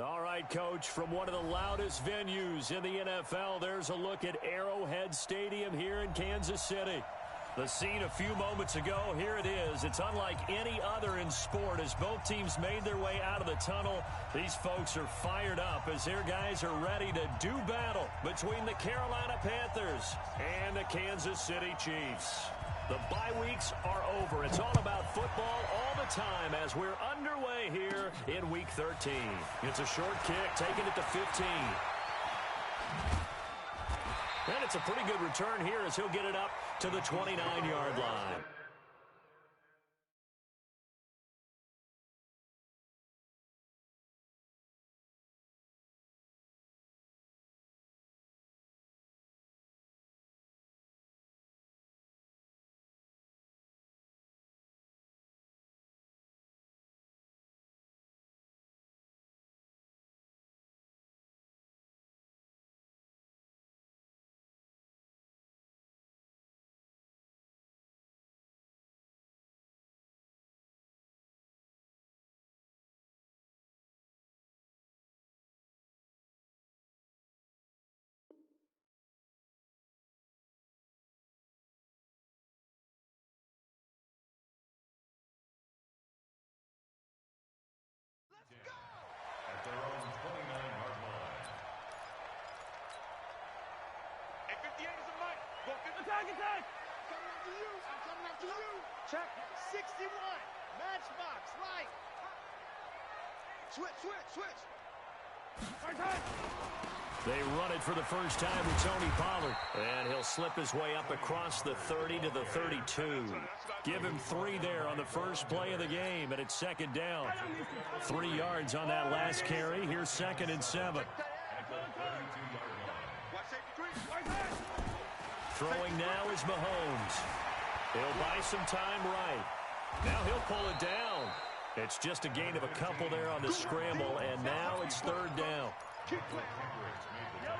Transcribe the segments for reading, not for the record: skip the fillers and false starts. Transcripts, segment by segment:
All right, Coach, from one of the loudest venues in the NFL, there's a look at Arrowhead Stadium here in Kansas City. The scene a few moments ago, here it is. It's unlike any other in sport as both teams made their way out of the tunnel. These folks are fired up as their guys are ready to do battle between the Carolina Panthers and the Kansas City Chiefs. The bye weeks are over. It's all about football all the time as we're underway here in Week 13. It's a short kick, taking it to 15. And it's a pretty good return here as he'll get it up to the 29-yard line. At their own 29-yard line. Hey, 58 is a mic. Go attack, attack. Coming after you. I'm coming after you. Check. 61. Matchbox. Right. Switch, switch, switch. They run it for the first time with Tony Pollard. And he'll slip his way up across the 30 to the 32. Give him 3 there on the first play of the game, and it's second down. 3 yards on that last carry. Here's 2nd and 7. Throwing now is Mahomes. He'll buy some time right. Now he'll pull it down. It's just a gain of a couple there on the scramble, and now it's 3rd down.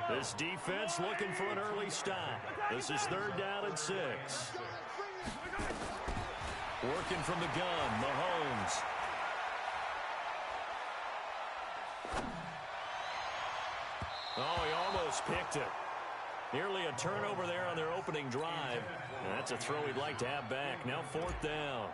This defense looking for an early stop. This is 3rd down and 6. Working from the gun, Mahomes. Oh, he almost picked it. Nearly a turnover there on their opening drive. And that's a throw he'd like to have back. Now 4th down.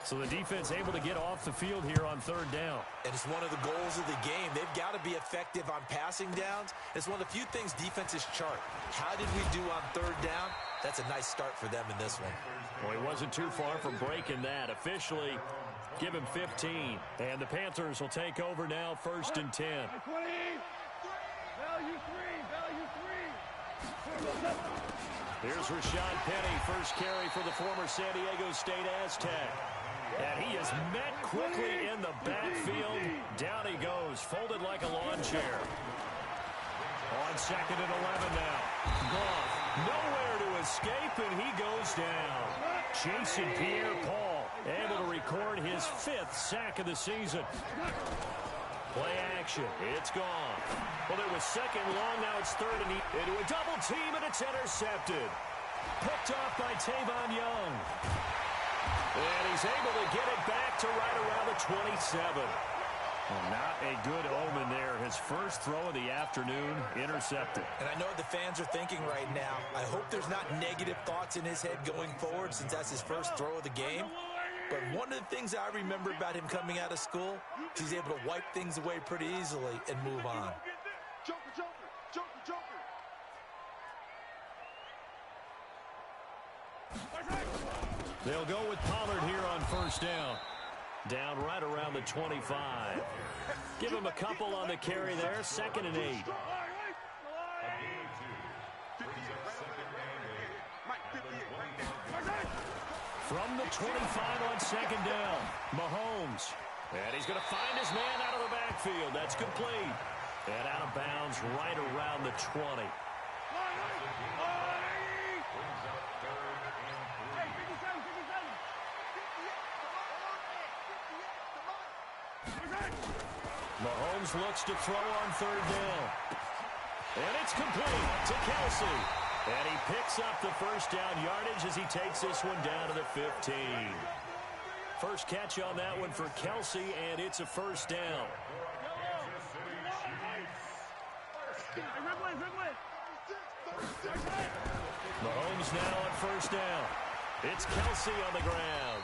So the defense able to get off the field here on 3rd down. And it's one of the goals of the game. They've got to be effective on passing downs. It's one of the few things defenses chart. How did we do on 3rd down? That's a nice start for them in this one. Well, he wasn't too far from breaking that. Officially, give him 15. And the Panthers will take over now, 1st and 10. Value 3. Value 3. Here's Rashad Penny, first carry for the former San Diego State Aztec. And he is met quickly in the backfield. Down he goes, folded like a lawn chair. On 2nd and 11 now. Goff, nowhere to escape, and he goes down. Jason Pierre-Paul, able to record his 5th sack of the season. Play action. It's gone. Well, it was 2nd long. Now it's 3rd and into a double team, and it's intercepted. Picked off by Tavon Young. And he's able to get it back to right around the 27. Well, not a good omen there. His first throw of the afternoon intercepted. And I know what the fans are thinking right now. I hope there's not negative thoughts in his head going forward since that's his first throw of the game. But one of the things I remember about him coming out of school is he's able to wipe things away pretty easily and move on. Joker, Joker, Joker, Joker. They'll go with Pollard here on 1st down. Down right around the 25. Give him a couple on the carry there. 2nd and 8. From the 25 on 2nd down, Mahomes. And he's going to find his man out of the backfield. That's complete. And out of bounds right around the 20. Mahomes looks to throw on 3rd down. And it's complete to Kelsey. And he picks up the first down yardage as he takes this one down to the 15. First catch on that one for Kelsey, and it's a 1st down. Mahomes now on first down. It's Kelsey on the ground.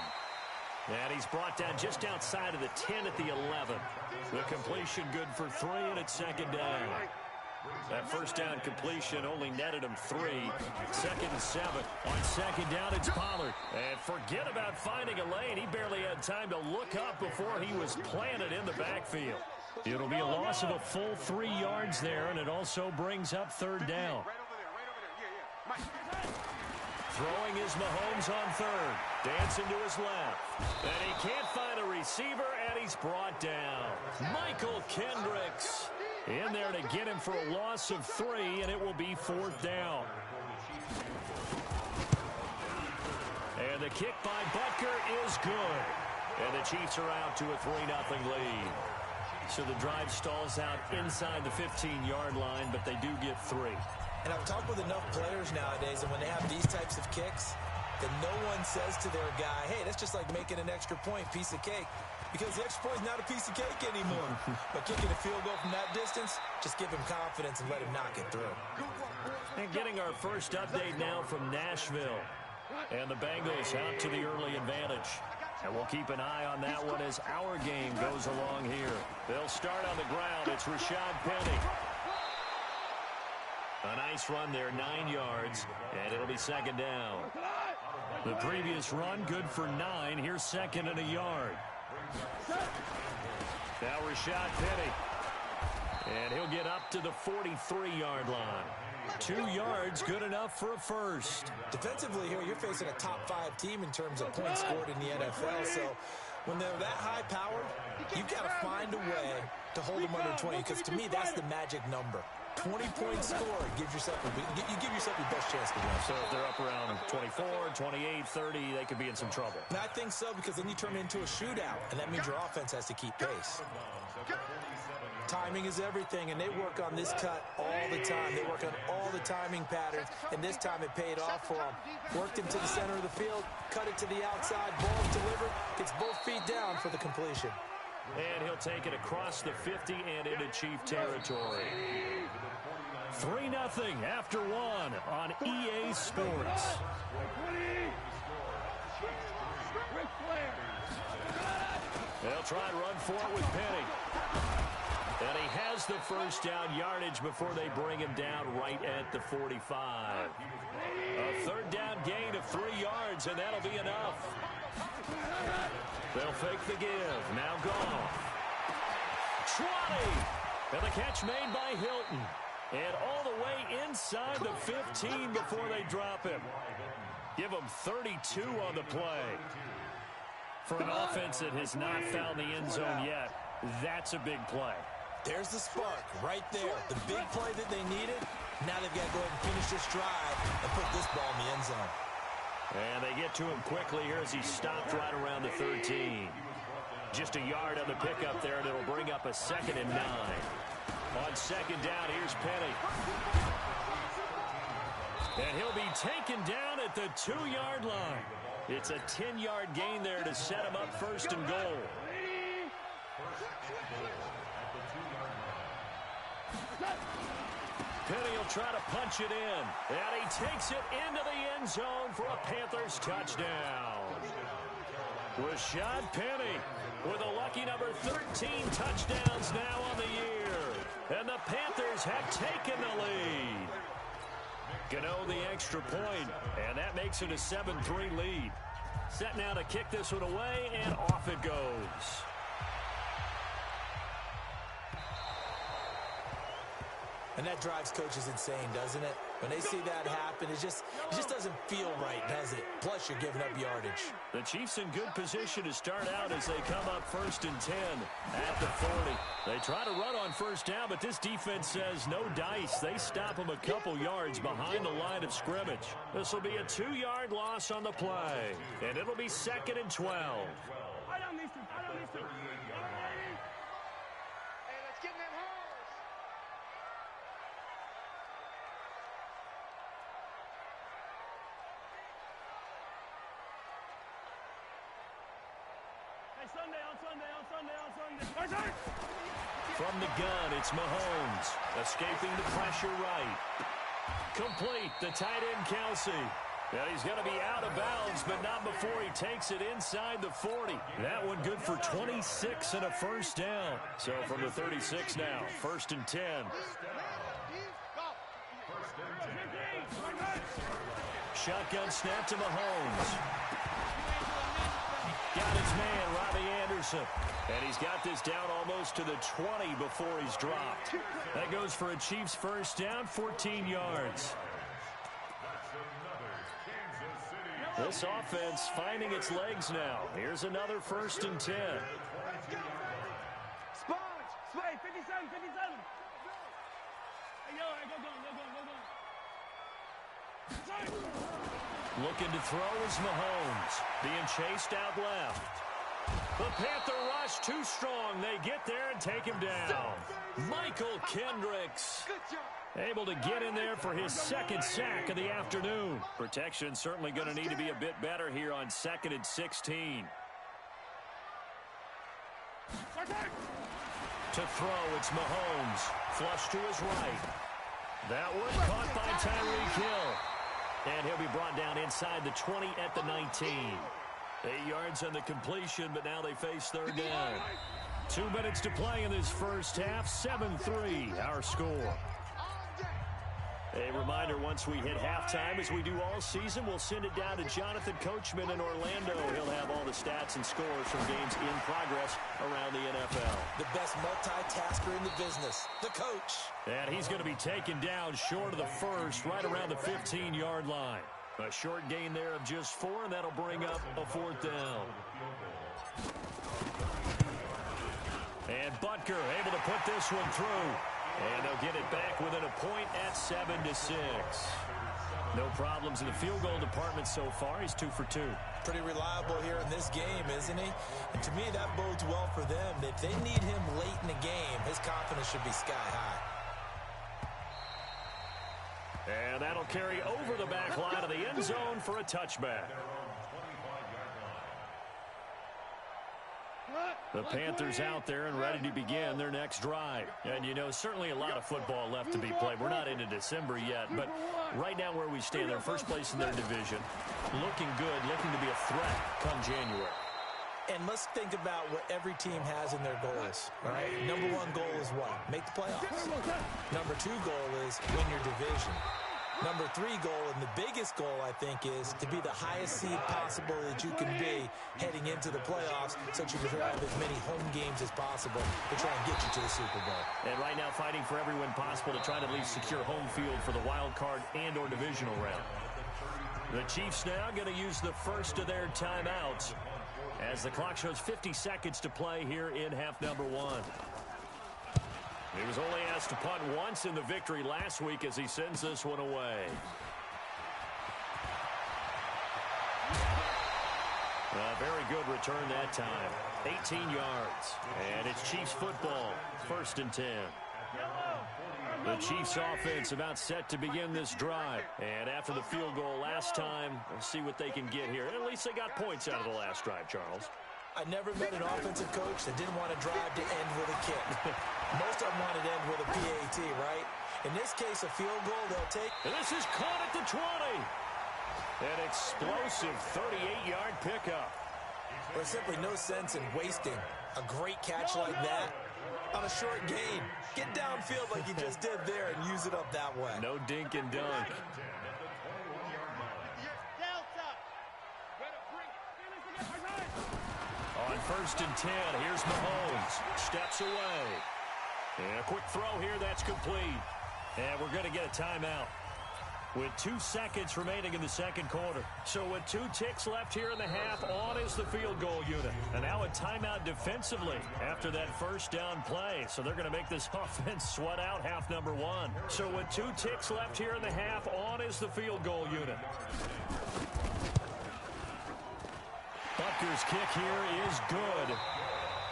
And he's brought down just outside of the 10 at the 11. The completion good for 3, and it's second down. That first down completion only netted him 3. Second and 7. On second down, it's Pollard. And forget about finding a lane. He barely had time to look up before he was planted in the backfield. It'll be a loss of a full 3 yards there, and it also brings up third down. Throwing is Mahomes on third. Dancing to his left. And he can't find a receiver, and he's brought down. Michael Kendricks in there to get him for a loss of 3, and it will be fourth down. And the kick by Butker is good. And the Chiefs are out to a 3-0 lead. So the drive stalls out inside the 15-yard line, but they do get 3. And I've talked with enough players nowadays, and when they have these types of kicks, that no one says to their guy, hey, that's just like making an extra point, piece of cake. Because the extra point is not a piece of cake anymore. But kicking a field goal from that distance, just give him confidence and let him knock it through. And getting our first update now from Nashville. And the Bengals out to the early advantage. And we'll keep an eye on that one as our game goes along here. They'll start on the ground. It's Rashad Penny. A nice run there, 9 yards, and it'll be second down. The previous run, good for 9. Here's second and a yard. Now Rashad Penny. And he'll get up to the 43-yard line. 2 yards, good enough for a first. Defensively here, you're facing a top-5 team in terms of points scored in the NFL, so when they're that high-powered, you've got to find a way to hold them under 20, because to me, that's the magic number. 20-point score gives yourself you give yourself your best chance to win. So if they're up around 24, 28, 30, they could be in some trouble. And I think so, because then you turn it into a shootout, and that means your offense has to keep pace. Timing is everything, and they work on this cut all the time. They work on all the timing patterns, and this time it paid off for them. Worked him to the center of the field, cut it to the outside, ball delivered, gets both feet down for the completion. And he'll take it across the 50 and into Chief territory. 3-0 after 1 on EA Sports. They'll try and run for it with Penny. And he has the first down yardage before they bring him down right at the 45. A third down gain of 3 yards, and that'll be enough. They'll fake the give. Now Goff. 20. And the catch made by Hilton. And all the way inside the 15 before they drop him. Give him 32 on the play. For an offense that has not found the end zone yet, that's a big play. There's the spark right there. The big play that they needed. Now they've got to go ahead and finish this drive and put this ball in the end zone. And they get to him quickly here as he stopped right around the 13. Just a yard on the pickup there, and it'll bring up a 2nd and 9. On second down, here's Penny. And he'll be taken down at the 2-yard line. It's a 10-yard gain there to set him up first and goal. Penny will try to punch it in. And he takes it into the end zone for a Panthers touchdown. Rashad Penny with a lucky number 13 touchdowns now on the year. And the Panthers have taken the lead. Gano the extra point, and that makes it a 7-3 lead. Set now to kick this one away, and off it goes. And that drives coaches insane, doesn't it? When they see that happen, it just doesn't feel right, does it? Plus, you're giving up yardage. The Chiefs in good position to start out as they come up 1st and 10 at the 40. They try to run on first down, but this defense says no dice. They stop them a couple yards behind the line of scrimmage. This will be a 2-yard loss on the play, and it'll be 2nd and 12. From the gun, it's Mahomes. Escaping the pressure right. Complete, the tight end Kelsey. And he's going to be out of bounds, but not before he takes it inside the 40. That one good for 26 and a first down. So from the 36 now, 1st and 10. Shotgun snap to Mahomes. Got his man, Robbie Anderson. And he's got this down almost to the 20 before he's dropped. That goes for a Chiefs first down, 14 yards. This offense finding its legs now. Here's another 1st and 10. Sponge, 57. Looking to throw is Mahomes. Being chased out left. The Panther rush too strong. They get there and take him down. Michael Kendricks able to get in there for his 2nd sack of the afternoon. Protection certainly going to need to be a bit better here on 2nd and 16. To throw, it's Mahomes. Flush to his right. That one caught by Tyreek Hill. And he'll be brought down inside the 20 at the 19. 8 yards on the completion, but now they face 3rd down. 2 minutes to play in this first half. 7-3, our score. A reminder, once we hit halftime, as we do all season, we'll send it down to Jonathan Coachman in Orlando. He'll have all the stats and scores from games in progress around the NFL. The best multitasker in the business, the coach. And he's going to be taken down short of the first, right around the 15-yard line. A short gain there of just 4, and that'll bring up a 4th down. And Butker able to put this one through. And they'll get it back within a point at 7-6. No problems in the field goal department so far. He's 2 for 2. Pretty reliable here in this game, isn't he? And to me, that bodes well for them. If they need him late in the game, his confidence should be sky high. And that'll carry over the back line of the end zone for a touchback. The Panthers out there and ready to begin their next drive. And, you know, certainly a lot of football left to be played. We're not into December yet, but right now where we stand, they're first place in their division. Looking good, looking to be a threat come January. And let's think about what every team has in their goals, right? Number 1 goal is what? Make the playoffs. Number 2 goal is win your division. Number 3 goal, and the biggest goal, I think, is to be the highest seed possible that you can be heading into the playoffs so that you can have as many home games as possible to try and get you to the Super Bowl. And right now fighting for every win possible to try to at least secure home field for the wild card and or divisional round. The Chiefs now going to use the first of their timeouts as the clock shows 50 seconds to play here in half number 1. He was only asked to punt once in the victory last week as he sends this one away. A very good return that time. 18 yards. And it's Chiefs football. 1st and 10. The Chiefs offense about set to begin this drive. And after the field goal last time, we'll see what they can get here. At least they got points out of the last drive, Charles. I never met an offensive coach that didn't want to drive to end with a kick. Most of them wanted to end with a PAT, right? In this case, a field goal they'll take. And this is caught at the 20. An explosive 38-yard pickup. There's simply no sense in wasting a great catch like that on a short gain. Get downfield like you just did there and use it up that way. No dink and dunk. On 1st and 10, here's Mahomes. Steps away. And a quick throw here, that's complete. And we're going to get a timeout with 2 seconds remaining in the second quarter. So with 2 ticks left here in the half, on is the field goal unit. And now a timeout defensively after that first down play. So they're going to make this offense sweat out half number 1. So with 2 ticks left here in the half, on is the field goal unit. Butker's kick here is good.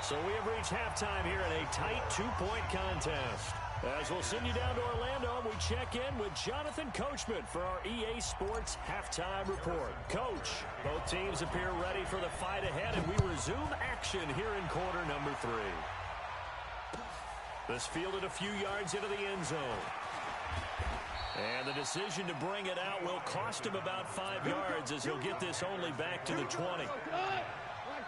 So we have reached halftime here in a tight 2-point contest. As we'll send you down to Orlando, we check in with Jonathan Coachman for our EA Sports Halftime Report. Coach, both teams appear ready for the fight ahead, and we resume action here in quarter number 3. This fielded a few yards into the end zone. And the decision to bring it out will cost him about 5 yards as he'll get this only back to the 20.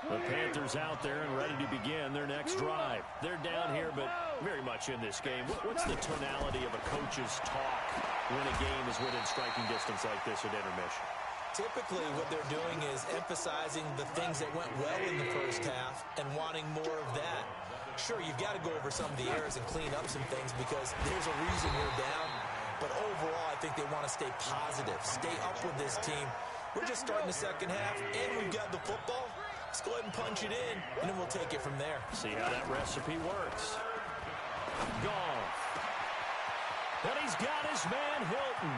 The Panthers out there and ready to begin their next drive. They're down here, but very much in this game. What's the tonality of a coach's talk when a game is within striking distance like this at intermission? Typically, what they're doing is emphasizing the things that went well in the first half and wanting more of that. Sure, you've got to go over some of the errors and clean up some things because there's a reason you're down. But overall, I think they want to stay positive, stay up with this team. We're just starting the second half, and we've got the football. Let's go ahead and punch it in, and then we'll take it from there. See how that recipe works. Goff. And he's got his man, Hilton.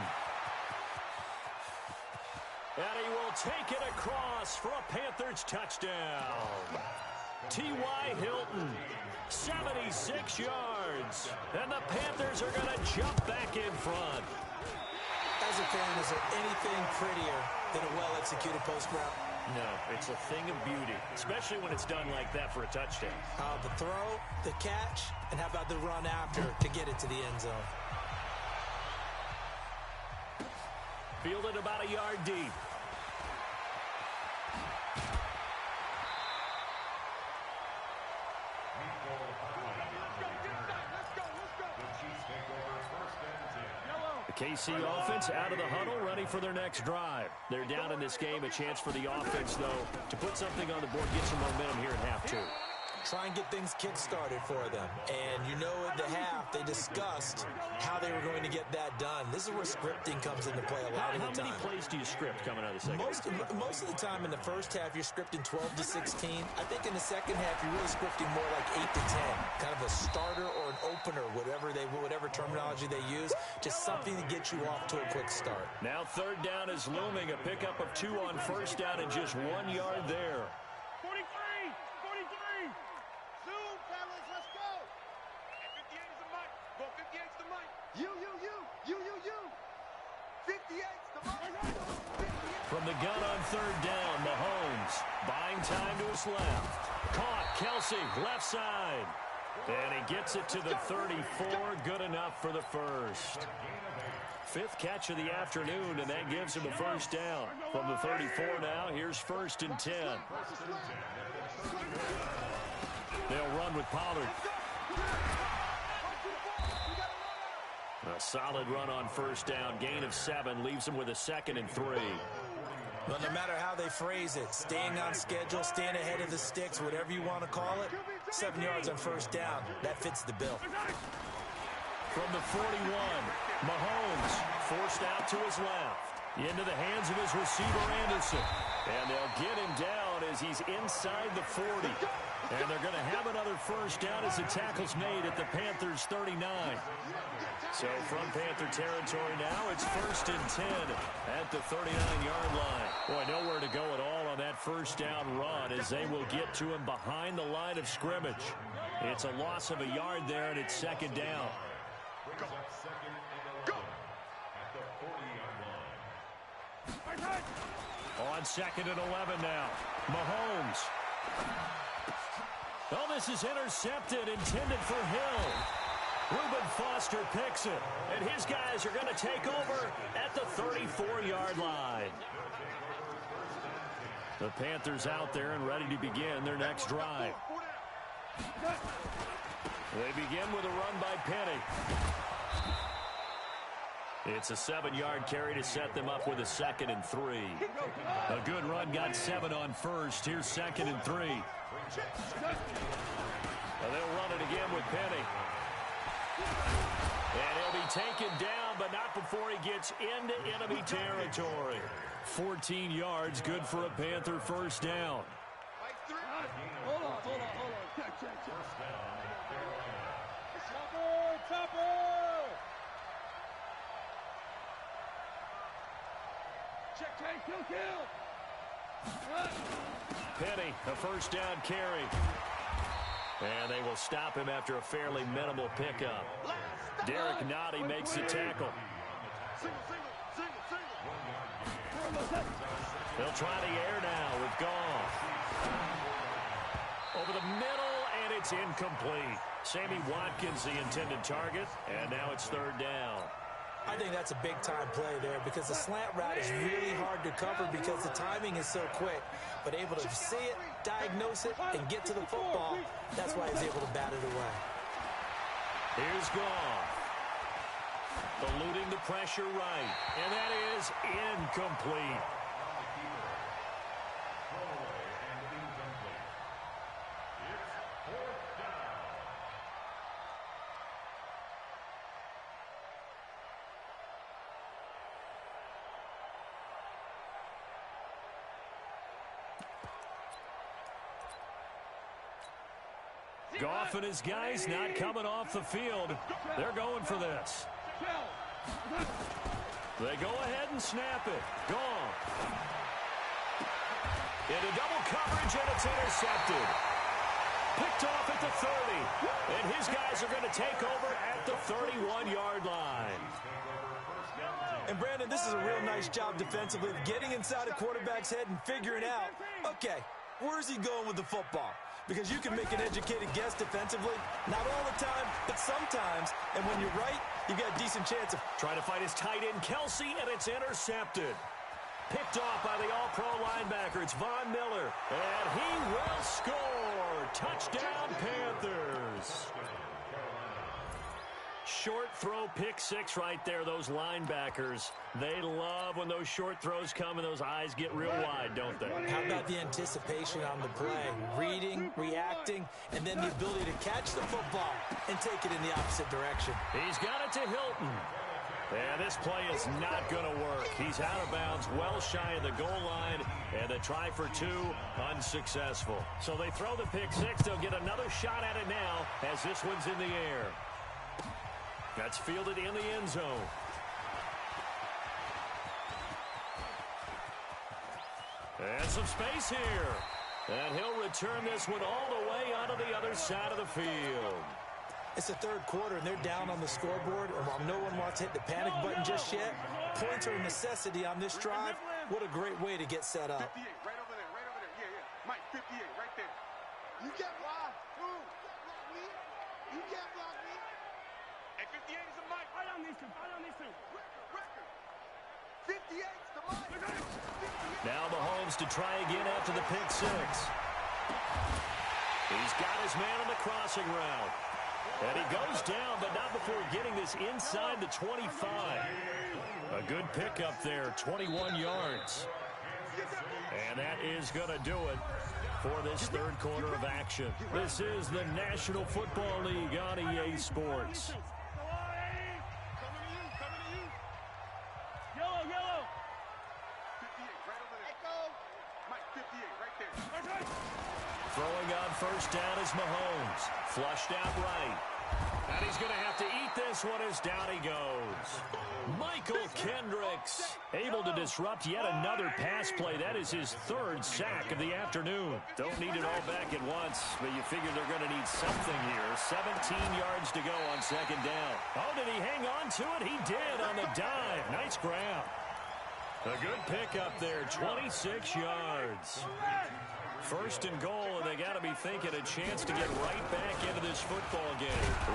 And he will take it across for a Panthers touchdown. T.Y. Hilton, 76 yards. And the Panthers are going to jump back in front. As a fan, is there anything prettier than a well-executed post route? No, it's a thing of beauty, especially when it's done like that for a touchdown. The throw, the catch, and how about the run after to get it to the end zone? Fielded about a yard deep. The KC offense out of the huddle, ready for their next drive. They're down in this game. A chance for the offense, though, to put something on the board, get some momentum here in half 2. Try and get things kick-started for them. And you know at the half, they discussed how they were going to get that done. This is where scripting comes into play a lot of the time. How many plays do you script coming out of the second half? Most of the time in the first half, you're scripting 12 to 16. I think in the second half, you're really scripting more like 8 to 10. Kind of a starter or an opener, whatever terminology they use. Just something to get you off to a quick start. Now third down is looming. A pickup of 2 on first down and just 1 yard there. 43! 43! Zoom, fellas, let's go. And 58 is the mic. Go 58's the mic. You. 58's the mic. From the gun on third down, Mahomes buying time to his left. Caught, Kelsey, left side. And he gets it to the 34, good enough for the first. 5th catch of the afternoon, and that gives him a first down. From the 34 now, here's 1st and 10. They'll run with Pollard. A solid run on first down. Gain of 7 leaves him with a 2nd and 3. Well, no matter how they phrase it, staying on schedule, staying ahead of the sticks, whatever you want to call it, 7 yards on first down, that fits the bill. From the 41, Mahomes forced out to his left. Into the hands of his receiver, Anderson. And they'll get him down as he's inside the 40. And they're going to have another first down as the tackle's made at the Panthers' 39. So from Panther territory now, it's 1st and 10 at the 39-yard line. Boy, nowhere to go at all on that first down run as they will get to him behind the line of scrimmage. It's a loss of a yard there, and it's 2nd down. On 2nd and 11 now. Mahomes. Oh, this is intercepted, intended for Hill. Reuben Foster picks it, and his guys are going to take over at the 34-yard line. The Panthers out there and ready to begin their next drive. They begin with a run by Penny. It's a 7-yard carry to set them up with a 2nd and 3. A good run got 7 on first. Here's 2nd and 3. And they'll run it again with Penny. And he'll be taken down, but not before he gets into enemy territory. 14 yards, good for a Panther first down. Hold on. Check. Topper! Check, kill! Penny, a first down carry. And they will stop him after a fairly minimal pickup. Last Derek Nottie makes the tackle. They'll try the air now with Goff. Over the middle, and it's incomplete. Sammy Watkins, the intended target, and now it's third down. I think that's a big-time play there because the slant route is really hard to cover because the timing is so quick. But able to see it, diagnose it, and get to the football, that's why he's able to bat it away. Here's Goff. Eluding the pressure right, and that is incomplete. Goff and his guys not coming off the field. They're going for this. They go ahead and snap it. Goff. Into double coverage, and it's intercepted. Picked off at the 30. And his guys are going to take over at the 31-yard line. And, Brandon, this is a real nice job defensively of getting inside a quarterback's head and figuring out, okay, where's he going with the football? Because you can make an educated guess defensively. Not all the time, but sometimes. And when you're right, you've got a decent chance of... Trying to fight his tight end, Kelsey, and it's intercepted. Picked off by the all-pro linebacker. It's Von Miller. And he will score. Touchdown, Panthers. Short throw, pick six right there, those linebackers. They love when those short throws come and those eyes get real wide, don't they? How about the anticipation on the play? Reading, reacting, and then the ability to catch the football and take it in the opposite direction. He's got it to Hilton. And this play is not going to work. He's out of bounds, well shy of the goal line, and the try for two, unsuccessful. So they throw the pick six. They'll get another shot at it now as this one's in the air. That's fielded in the end zone. And some space here. And he'll return this one all the way onto the other side of the field. It's the third quarter, and they're down on the scoreboard. And while no one wants to hit the panic button just yet, points are a necessity on this drive. What a great way to get set up. 58, right over there, right over there. Yeah, yeah. Mike, 58, right there. You can't block. Me. You can't block me. Hey, 58 is a Mike. Right on these two. Right on these two. Record. 58's the Mike. Now Mahomes to try again after the pick six. He's got his man on the crossing route. And he goes down, but not before getting this inside the 25. A good pickup there, 21 yards. And that is going to do it for this third quarter of action. This is the National Football League on EA Sports. Yellow, yellow. 58, right over there. Mike, 58, right there. Throwing on first down is Mahomes. Flushed out right. And he's going to have to eat this one as down he goes. Michael Kendricks able to disrupt yet another pass play. That is his third sack of the afternoon. Don't need it all back at once, but you figure they're going to need something here. 17 yards to go on second down. Oh, did he hang on to it? He did on the dive. Nice grab. A good pickup there, 26 yards. First and goal, and they got to be thinking a chance to get right back into this football game.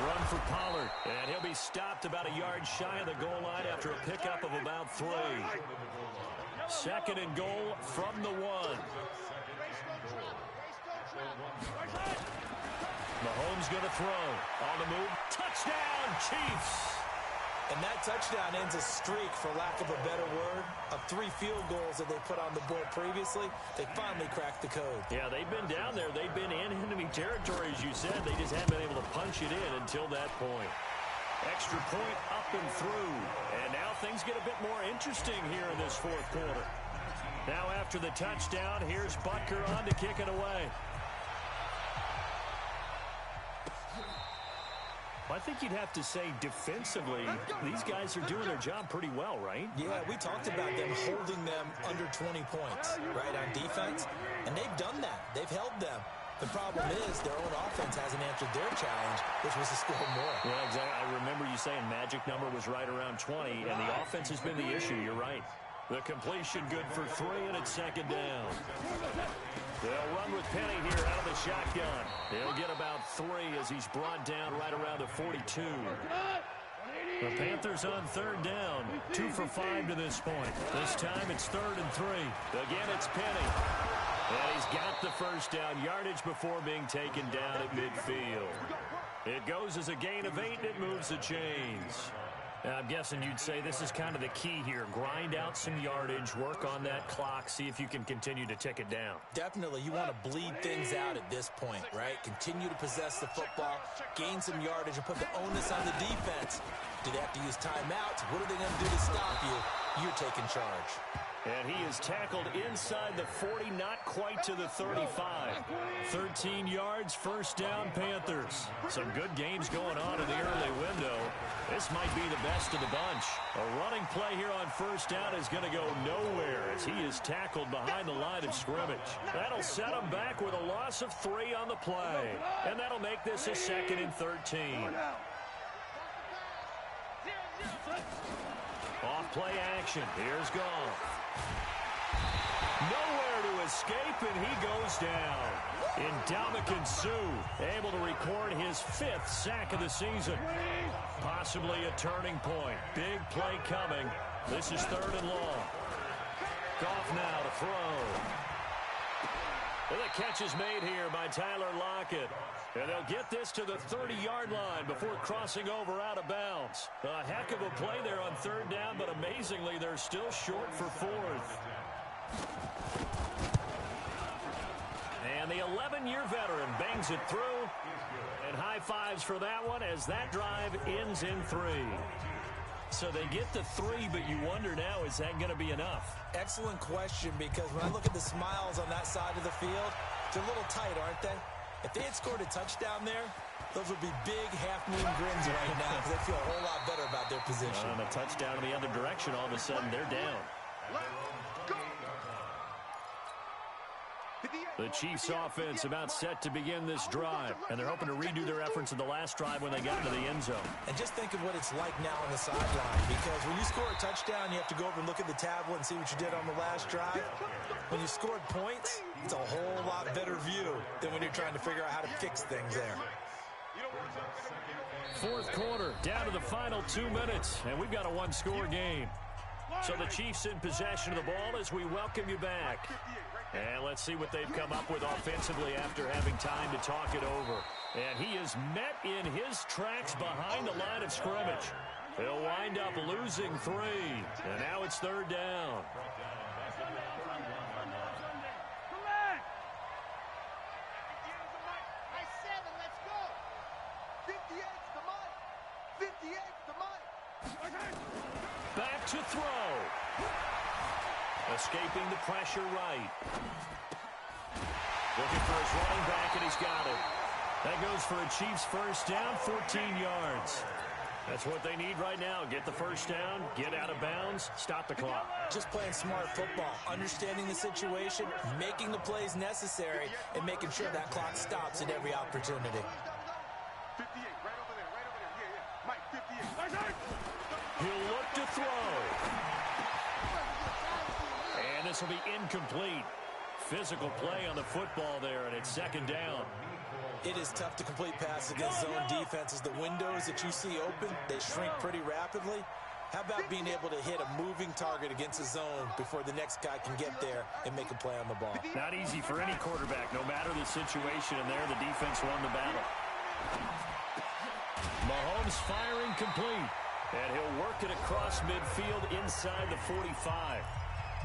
Run for Pollard, and he'll be stopped about a yard shy of the goal line after a pickup of about 3. Second and goal from the 1. Mahomes going to throw. On the move. Touchdown, Chiefs. And that touchdown ends a streak, for lack of a better word, of 3 field goals that they put on the board previously. They finally cracked the code. Yeah, they've been down there. They've been in enemy territory, as you said. They just haven't been able to punch it in until that point. Extra point up and through. And now things get a bit more interesting here in this fourth quarter. Now after the touchdown, here's Butker on to kick it away. I think you'd have to say defensively, these guys are doing their job pretty well, right? Yeah, we talked about them holding them under 20 points, right, on defense. And they've done that. They've held them. The problem is their own offense hasn't answered their challenge, which was to score more. Yeah, exactly. I remember you saying magic number was right around 20, and the offense has been the issue. You're right. The completion good for 3, and it's second down. They'll run with Penny here out of the shotgun. He'll get about 3 as he's brought down right around the 42. The Panthers on third down. 2 for 5 to this point. This time it's 3rd and 3. Again, it's Penny. And he's got the first down yardage before being taken down at midfield. It goes as a gain of 8, and it moves the chains. I'm guessing you'd say this is kind of the key here. Grind out some yardage, work on that clock, see if you can continue to tick it down. Definitely. You want to bleed things out at this point, right? Continue to possess the football, gain some yardage, and put the onus on the defense. Do they have to use timeouts? What are they going to do to stop you? You're taking charge. And he is tackled inside the 40, not quite to the 35. 13 yards, first down, Panthers. Some good games going on in the early window. This might be the best of the bunch. A running play here on first down is going to go nowhere as he is tackled behind the line of scrimmage. That'll set him back with a loss of 3 on the play. And that'll make this a 2nd and 13. Off play action. Here's Goff. Nowhere to escape, and he goes down. Ndamukong Suh able to record his 5th sack of the season. Possibly a turning point. Big play coming. This is 3rd and long. Goff now to throw. And the catch is made here by Tyler Lockett. And they'll get this to the 30-yard line before crossing over out of bounds. A heck of a play there on 3rd down, but amazingly, they're still short for 4th. And the 11-year veteran bangs it through. And high fives for that one as that drive ends in 3. So they get the 3, but you wonder now, is that going to be enough? Excellent question, because when I look at the smiles on that side of the field, they're a little tight, aren't they? If they had scored a touchdown there, those would be big half-moon grins right now because they feel a whole lot better about their position. And a touchdown in the other direction, all of a sudden they're down. The Chiefs offense about set to begin this drive, and they're hoping to redo their efforts in the last drive when they got into the end zone. And just think of what it's like now on the sideline, because when you score a touchdown, you have to go over and look at the tablet and see what you did on the last drive. When you scored points, it's a whole lot better view than when you're trying to figure out how to fix things there. 4th quarter, down to the final 2 minutes, and we've got a 1-score game. So the Chiefs in possession of the ball as we welcome you back. And let's see what they've come up with offensively after having time to talk it over. And he is met in his tracks behind the line of scrimmage. He'll wind up losing 3. And now it's 3rd down. Back to throw. Escaping the pressure right. Looking for his running back, and he's got it. That goes for a Chiefs first down, 14 yards. That's what they need right now. Get the first down, get out of bounds, stop the clock. Just playing smart football, understanding the situation, making the plays necessary, and making sure that clock stops at every opportunity. 58, right over there, right over there. Yeah, Mike, 58. He'll look to throw. And this will be incomplete. Physical play on the football there, and it's 2nd down. It is tough to complete passes against zone defenses. The windows that you see open, they shrink pretty rapidly. How about being able to hit a moving target against a zone before the next guy can get there and make a play on the ball? Not easy for any quarterback, no matter the situation, and there the defense won the battle. Mahomes firing complete, and he'll work it across midfield inside the 45.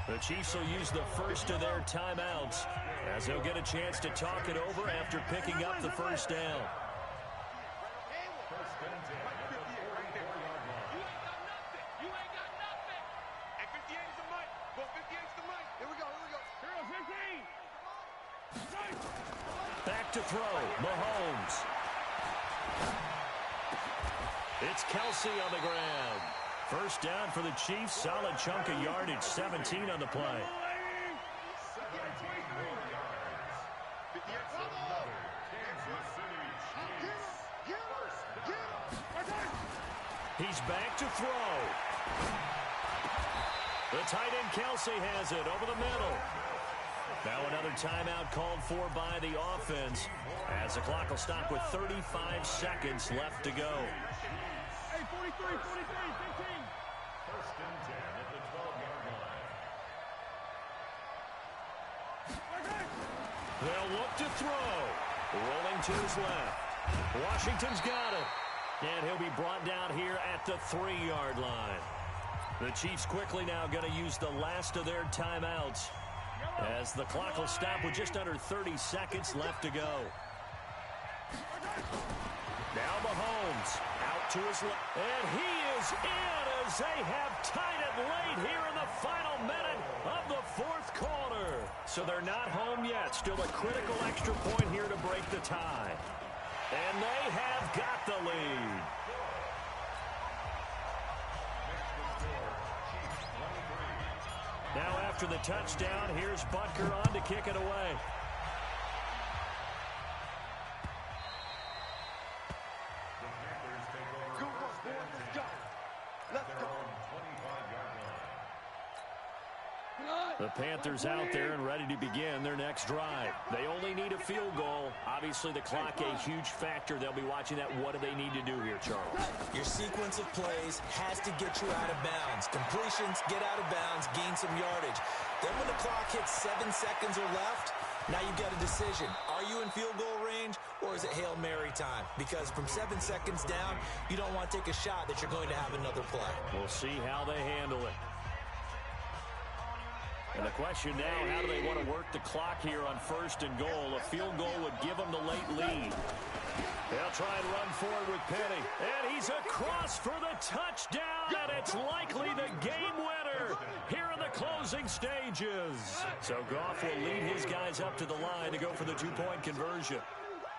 The Chiefs will use the first of their timeouts as they'll get a chance to talk it over after picking up the first down. Back to throw, Mahomes. It's Kelsey on the ground. First down for the Chiefs. Solid chunk of yardage. 17 on the play. He's back to throw. The tight end Kelsey has it over the middle. Now another timeout called for by the offense as the clock will stop with 35 seconds left to go. Hey, 43, 15. First and 10 at the 12-yard line. They'll look to throw. Rolling to his left. Washington's got it. And he'll be brought down here at the 3-yard line. The Chiefs quickly now going to use the last of their timeouts as the clock will stop with just under 30 seconds left to go. Now Mahomes out to his left. And he is in as they have tied it late here in the final minute of the fourth quarter. So they're not home yet. Still a critical extra point here to break the tie. And they have got the lead. Now after the touchdown, here's Butker on to kick it away. Good work, boys. Let's go. Let's go. The Panthers out there and ready to begin their next drive. They only need a field goal. Obviously, the clock a huge factor. They'll be watching that. What do they need to do here, Charles? Your sequence of plays has to get you out of bounds. Completions, get out of bounds, gain some yardage. Then when the clock hits 7 seconds or left, now you've got a decision. Are you in field goal range or is it Hail Mary time? Because from 7 seconds down, you don't want to take a shot that you're going to have another play. We'll see how they handle it. And the question now, how do they want to work the clock here on first and goal? A field goal would give them the late lead. They'll try and run forward with Penny. And he's across for the touchdown, and it's likely the game winner here in the closing stages. So Goff will lead his guys up to the line to go for the two-point conversion.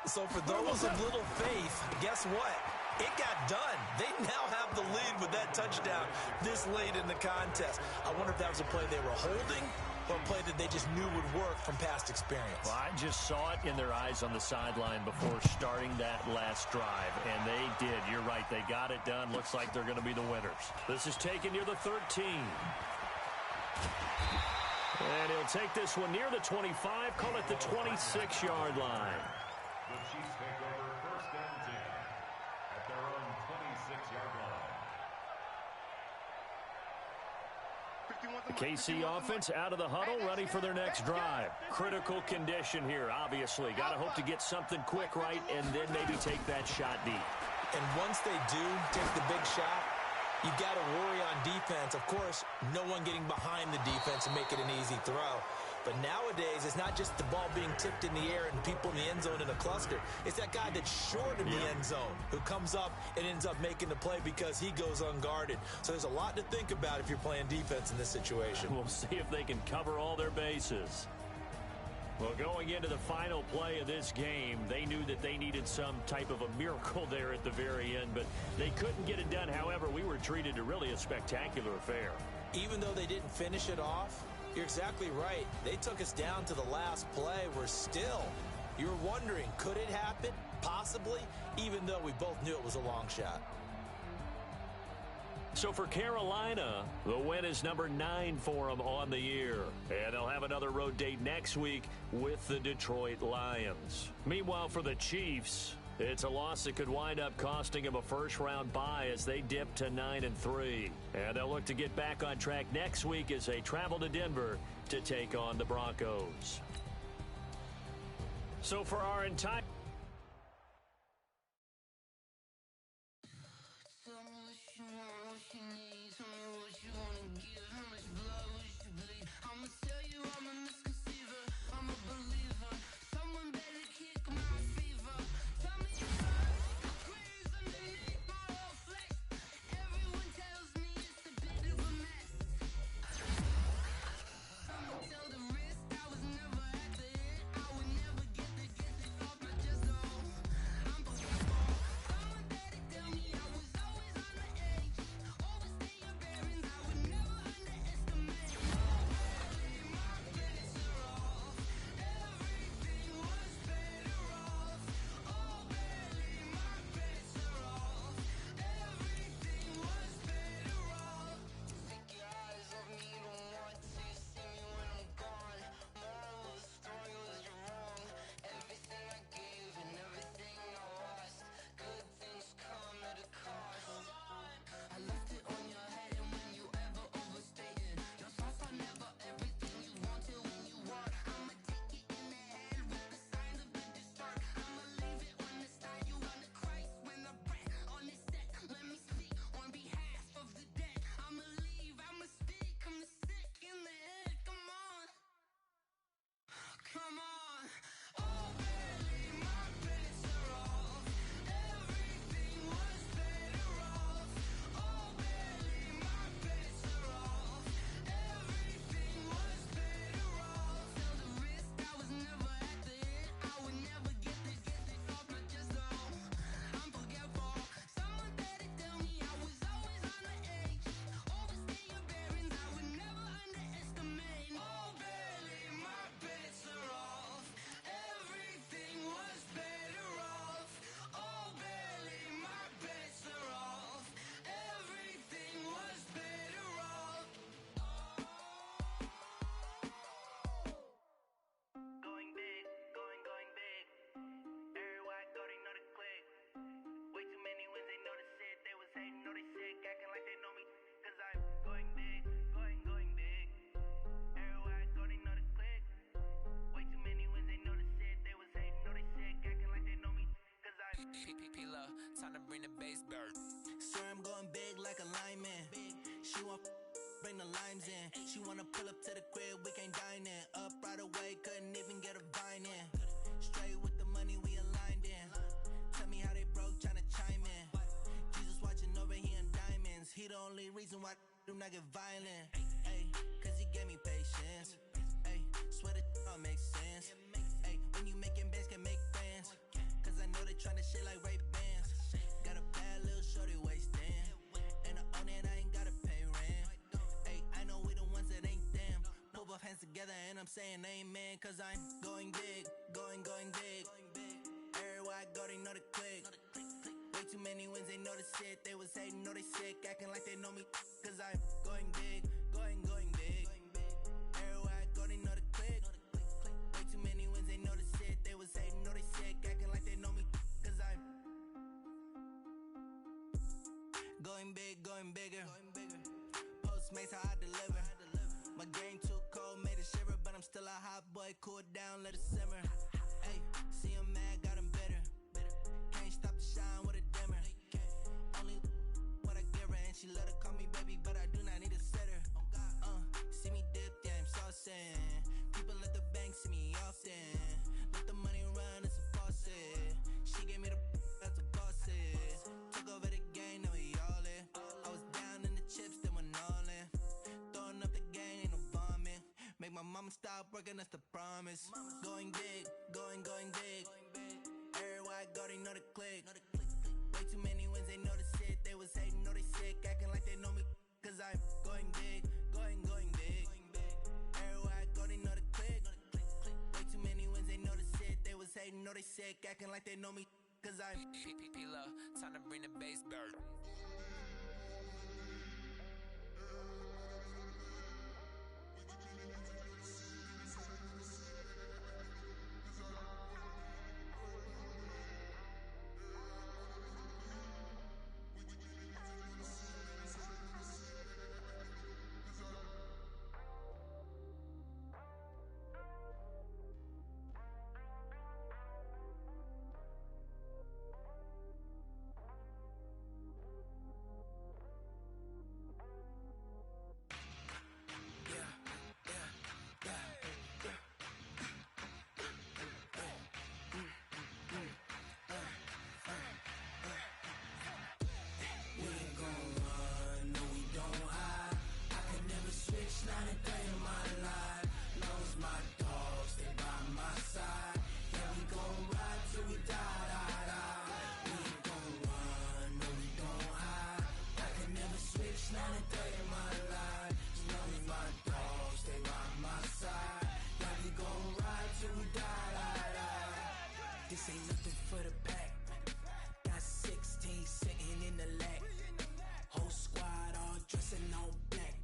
So for those of little faith, guess what? It got done. They now have the lead with that touchdown this late in the contest. I wonder if that was a play they were holding or a play that they just knew would work from past experience. Well, I just saw it in their eyes on the sideline before starting that last drive, and they did. You're right. They got it done. Looks like they're going to be the winners. This is taken near the 13. And he'll take this one near the 25, call it the 26-yard line. The Chiefs take over first and 10 at their own 26-yard line. The KC offense out of the huddle, ready for their next drive. Critical condition here, obviously. Got to hope to get something quick right and then maybe take that shot deep. And once they do take the big shot, you got to worry on defense. Of course, no one getting behind the defense and make it an easy throw. But nowadays, it's not just the ball being tipped in the air and people in the end zone in a cluster. It's that guy that's short of the end zone who comes up and ends up making the play because he goes unguarded. So there's a lot to think about if you're playing defense in this situation. We'll see if they can cover all their bases. Well, going into the final play of this game, they knew that they needed some type of a miracle there at the very end, but they couldn't get it done. However, we were treated to really a spectacular affair. Even though they didn't finish it off, you're exactly right. They took us down to the last play. We're still, you're wondering, could it happen? Possibly, even though we both knew it was a long shot. So for Carolina, the win is number 9 for them on the year. And they'll have another road date next week with the Detroit Lions. Meanwhile, for the Chiefs, it's a loss that could wind up costing them a first-round bye as they dip to 9-3. And they'll look to get back on track next week as they travel to Denver to take on the Broncos. So for our entire... Time to bring the bass bird. Swear I'm going big like a lineman. She want bring the limes in. She wanna pull up to the crib, we can't dine in. Up right away, couldn't even get a vine in. Straight with the money we aligned in. Tell me how they broke, tryna chime in. Jesus watching over here in diamonds. He the only reason why I do not get violent. Ay, cause he gave me patience. Ay, swear that all makes sense. Ay, when you making bands, can make friends. Cause I know they tryna shit like Ray-Bans. Got a bad little shorty wasting. And I own it, I ain't gotta pay rent. Ay, I know we the ones that ain't them. Put both hands together and I'm saying amen. Cause I'm going big, going big. Everywhere I go, they know the click. Way too many wins, they know the shit. They was hating, know they sick, acting like they know me. Cause I'm going big, going big. Everywhere I go, they know the click. Way too many wins, they know the shit. They was hating, know they sick, acting like they know me. Cause I'm going big, going bigger. Postmates how I deliver. My game too cold, made it shiver. But I'm still a hot boy, cool it down, let it simmer. Hey, see him mad, got him bitter. Can't stop the shine with a dimmer. Only what I give her, and she let her call me baby, but I do not need a sitter. See me dip, yeah, I'm saucing. People at the bank see me often. Let the money run, it's a faucet. She gave me the that's a boss is. Took over the game, now we all in. I was down in the chips, then went all in. Throwing up the game, ain't no vomit. Make my mama stop working, that's the promise. Going big, going big. Everywhere I go, they know the click. Way too many wins, they know the shit. They was hating, know they sick, acting like they know me. Cause I'm going big, going big. Everywhere I go, they know the click. Way too many wins, they know the shit. They was hating, know they sick, acting like they know me. Cause I'm time to bring the bass bird. Not a day in my life. Knows my dogs, stay by my side. Yeah, we gon' ride till we die. We ain't gon' run, no, we don't hide. I can never switch, not a day in my life. Knows my dogs, stay by my side. Yeah, we gon' ride till we die. This ain't nothing for the pack. Got 16 sitting in the lap. Whole squad all dressing all black.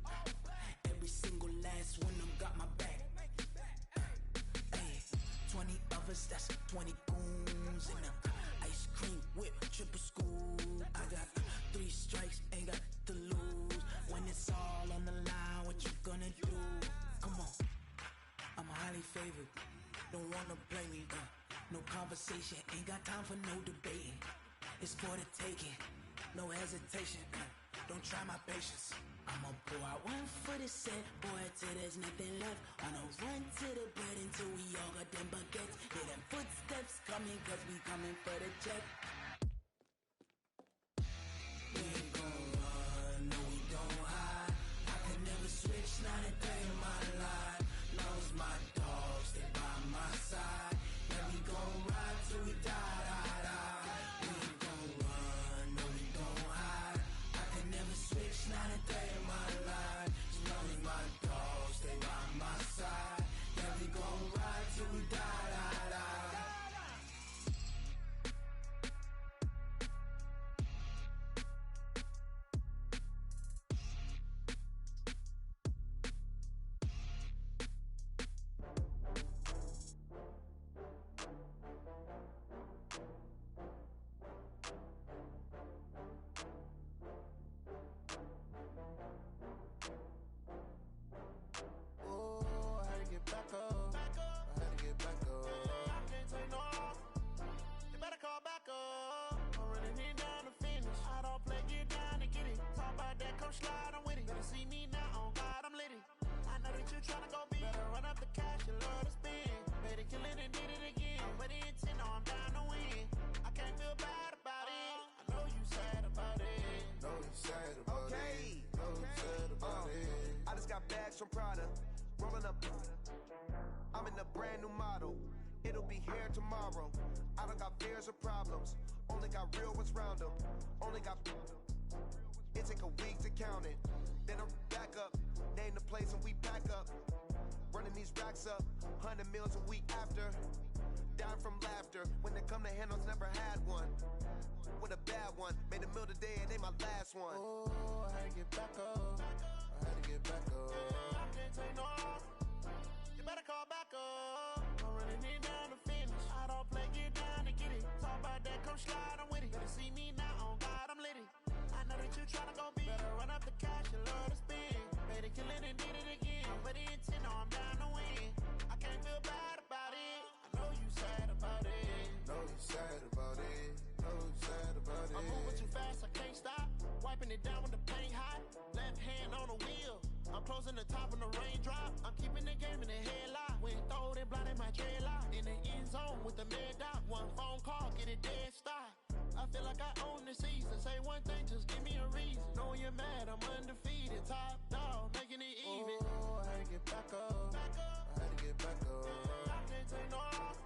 Every single last one of them got my back. Ay, 20 of us, that's 20 goons. And ice cream whip, triple scoop. I got 3 strikes, ain't got to lose. When it's all on the line, what you gonna do? Come on, I'm highly favored. Don't wanna play me, no conversation. Ain't got time for no debating. It's for the taking, no hesitation. Don't try my patience. I'ma pour out one for the set, boy, till there's nothing left. On a run to the bread until we all got them baguettes. Hear them footsteps coming, cause we coming for the check. We ain't gon' run, no, we don't hide. I can never switch, not a day in my life. Knows my dogs, stay by my side. Yeah, we gon' ride till we die. We ain't gon' run, no, we don't hide. I can never switch, not a day in my life. As long as my dogs stay by my side. Yeah, we gon' ride till we die. bags from Prada, rolling up. I'm in a brand new model. It'll be here tomorrow. I don't got fears or problems. Only got real ones round them. Only got. It take a week to count it. Then I'm back up. Name the place and we back up. Running these racks up. 100 meals a week after. Dying from laughter. When they come to handles, never had one. With a bad one. Made a meal today and they my last one. Oh, I had to get back up. I had to get back up. I can't take no off. You better call back up. I'm running it down to finish. I don't play, get down to get it. Talk about that, come slide, I'm with it. Better see me now, on God, I'm litty. I know that you tryna go big. Better run up the cash, you love to spend. Better kill it and did it again. I'm with the intent, no, I'm down to win. I can't feel bad about it. I know you sad about it. Know you sad about it. Know you sad about it. I'm moving too fast, I can't stop. Wiping it down when the paint hot. Left hand on the wheel. I'm closing the top when the raindrop. I'm keeping the game in the headlock. When throwed and blinded my dreadlock. In the end zone with the mad dot. One phone call, get it dead stop. I feel like I own the season. Say one thing, just give me a reason. Knowing you're mad, I'm undefeated. Top dog, making it even. Oh, I had to get back up. I had to get back up. I can't take no off.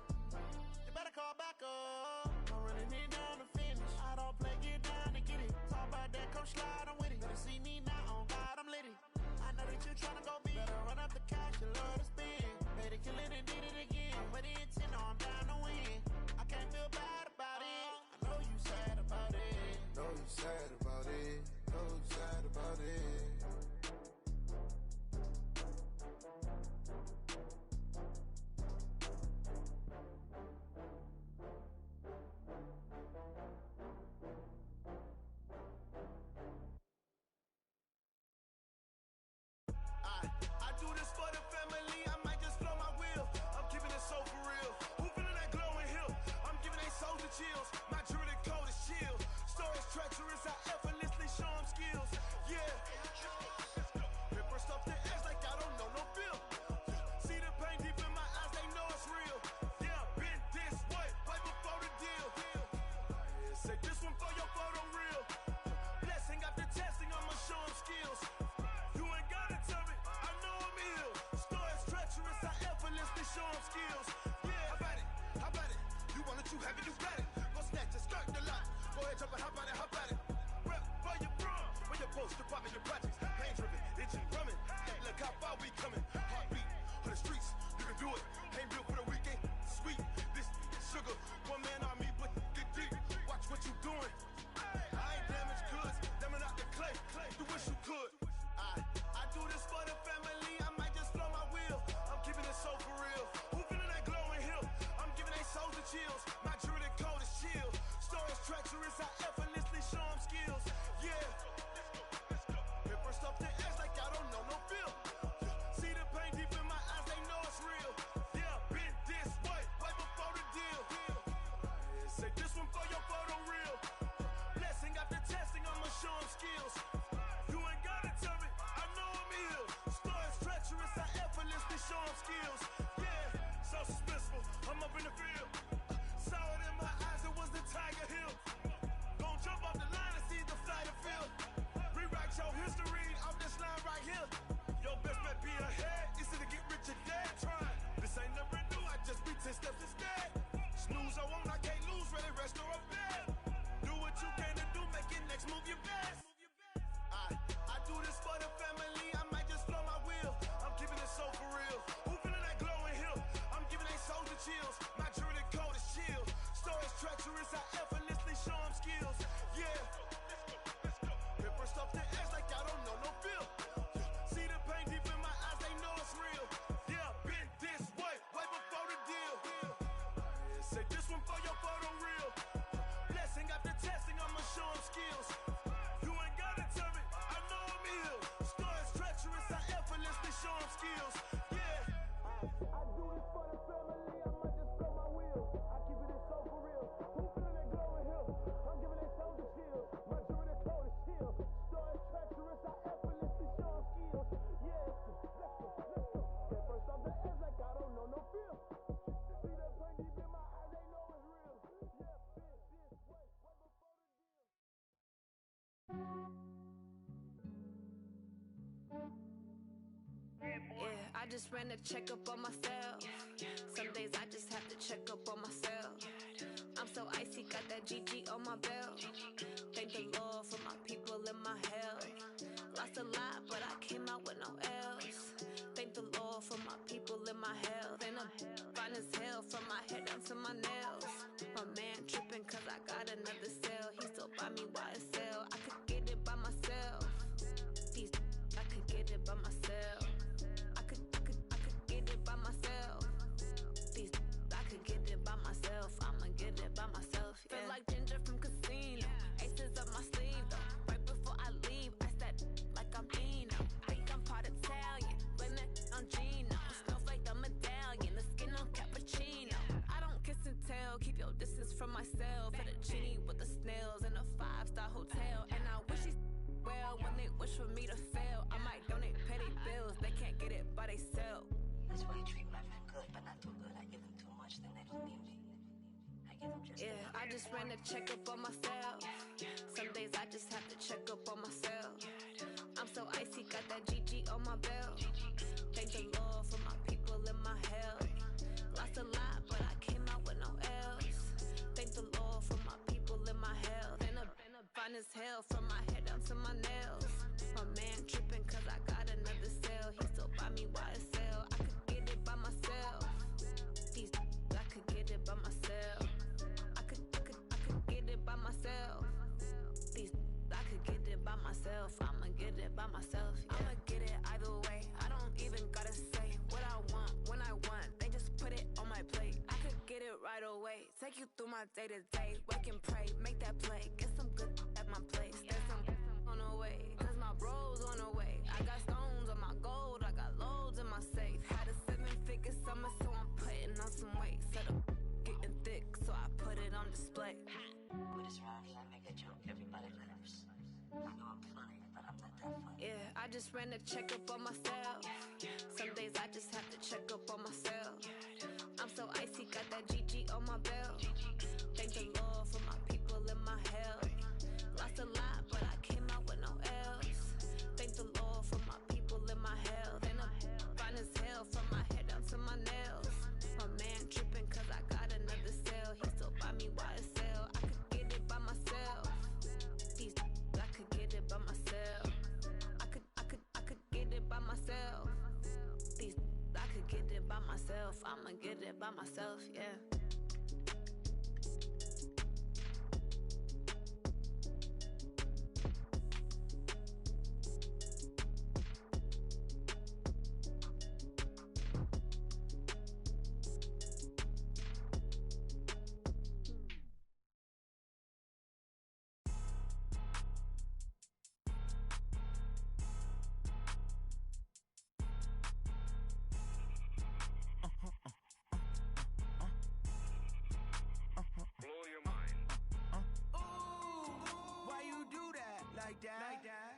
You better call back up. I'm running it down to finish. I don't play, get down to get it. Talk about that, come slide, I'm with it. Better see me now, on God, I'm litty. I know that you tryna go big. Better run up the cash, you love to spend. Better kill it and did it again. With the intent, no, I'm down to win. I can't feel bad about it. I know you sad about it. Know you sad about it. Know you sad about it. I do this for the family, I might just blow my wheel. I'm keeping it so for real. Who feeling that glowing hill? I'm giving they souls the chills. My jewelry code is chill. Stories treacherous, I effortlessly show them skills. Yeah. Ripper stuff the edge like I don't know no feel. See the pain deep in my eyes, they know it's real. Yeah, been this way, right before the deal. Say this one for your photo real. Blessing after testing, I'ma show them skills. You ain't gotta tell me, I know I'm ill. Stories treacherous, I effortlessly show them skills. Yeah, how about it? How about it? You want it, you have it, you got it. Go snatch it, skirt the lot. Go ahead, jump it, how about it? How about it? Rep for your bro, for your post, department, your projects. Pain driven, itching, drumming. Look how far we coming. Heartbeat for the streets, you can do it. Ain't built for the weekend, sweet. This sugar, one man army, but get deep. Watch what you doing. I ain't damaged goods, damn it out the clay. You wish you could. I do this for the family, I might just blow my wheel. I'm keeping it so for real. Who feeling that glowing hill? I'm giving they souls the chills. My jewelry code is chill. Stories treacherous, I effortlessly show them skills. Yeah. Ripper stuff the edge like I don't know no feel. See the pain deep in my eyes, they know it's real. Yeah, been this way, right before the deal. Say this one for your photo real. Blessing after testing, I'ma show them skills. You ain't gotta tell me, I know I'm ill. Stories treacherous, I effortlessly show them skills. Yeah, so suspenseful, I'm up in the field. Saw it in my eyes, it was the Tiger Hill. Gon' jump off the line and see the flight of field. Rewrite your history off this line right here. Your best bet be ahead, easy to get rich or dead trying. This ain't never new, I just be 10 steps instead. Snooze I won't, I can't lose, ready, rest or up bed. Do what you can to do, make it next move your best. I do this for the family, I might just blow my wheel. I'm keeping it so for real. Who feeling that glowing hill? I'm giving they souls the chills. My jewelry code is chill. Stories treacherous, I effortlessly show them skills. Yeah. Ripper stuff the edge like I don't know no feel. See the pain deep in my eyes, they know it's real. Yeah, been this way, right before the deal. Say this one for your photo real. Blessing after testing, I'ma show them skills. You ain't gotta tell me, I know I'm ill. Stories treacherous, I effortlessly show them skills. Yeah. I do this for the family, I might just blow my wheel. I keep it so for real. Who feeling that glowing hill? I'm giving they souls the chill. My jewelry code is chill. Stories treacherous, I effortlessly show them skills. Yeah, let's go. Get first off the edge like I don't know no feel. See that pain deep in my eyes, they know it's real. Yeah, been this way, right before the deal. 1, just ran a checkup on myself. Some days I just have to check up on myself. I'm so icy, got that GG on my belt. Thank the Lord for my people and my health. Lost a lot, but I came out with no else. Thank the Lord for my people and my health. And I'm fine as hell from my head down to my nails. My man tripping cause I got another cell. He still buy me YSL. I could get it by myself. These I could get it by myself. I could get it by myself. These I could get it by myself. I'ma get it by myself. Yeah. Feel like Ginger from Casino. Aces up my sleeve though. Right before I leave, I said like I'm Dino. Think I'm part Italian. Blame it on Gino. Snowflake the medallion. The skin on cappuccino. I don't kiss and tell. Keep your distance from myself. Fettuccine with the snails in a 5-star hotel. And I wish he's well when they wish for me to fail. I might donate petty bills. They can't get it by themselves. That's why you treat my friend good, but not too good. I give them too much, then they don't need me. I give them just enough. I just ran a checkup on myself. Some days I just have to check up on myself. I'm so icy, got that GG on my belt. Thank the Lord for my people and my health. Lost a lot, but I came out with no else. Thank the Lord for my people and my health. And I'm fine as hell from my head down to my nails. My man tripping cause I got another cell. He still buy me YSL. I could get it by myself. These I could get it by myself. I could get it by myself. These I could get it by myself. I'ma get it by myself. Yeah. I'ma get it either way. I don't even gotta say what I want when I want. They just put it on my plate. I could get it right away. Take you through my day to day. Wake and pray, make that play. Get some good at my place. There's some on the way. Cause my bros on the way. I got stones on my gold. I got loads in my safe. Had a 7-figure summer, so I'm putting on some weight. Set up getting thick, so I put it on display. With this round here, I make a joke, everybody laughs. I know I'm funny, but I'm not that funny. Yeah, I just ran a checkup on myself. Some days I just have to check up on myself. I'm so icy, got that GG on my belt. Thank the Lord for my people and my health. Lost a lot, but I came out with no else. Thank the Lord for my people and my health. And I'm fine as hell from my head down to my nails. My man tripping cause I got another cell. He still buy me YSL. I could get it by myself. These I could get it by myself. I could get it by myself. These I could get it by myself. I'ma get it by myself, yeah.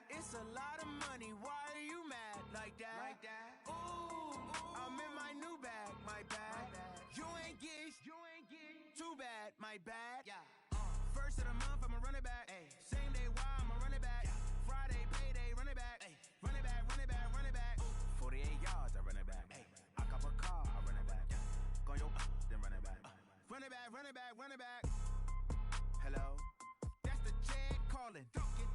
It's a lot of money, why are you mad like that? Ooh, I'm in my new bag, my bad. You ain't get too bad, my bad. First of the month, I'ma run it back. Same day, why I'ma run it back. Friday, payday, run it back. Run it back, run it back, run it back. 48 yards, I run it back. I cop a car, I run it back. Go yo, then run it back. Run it back, run it back, run it back. Hello? That's the jag calling.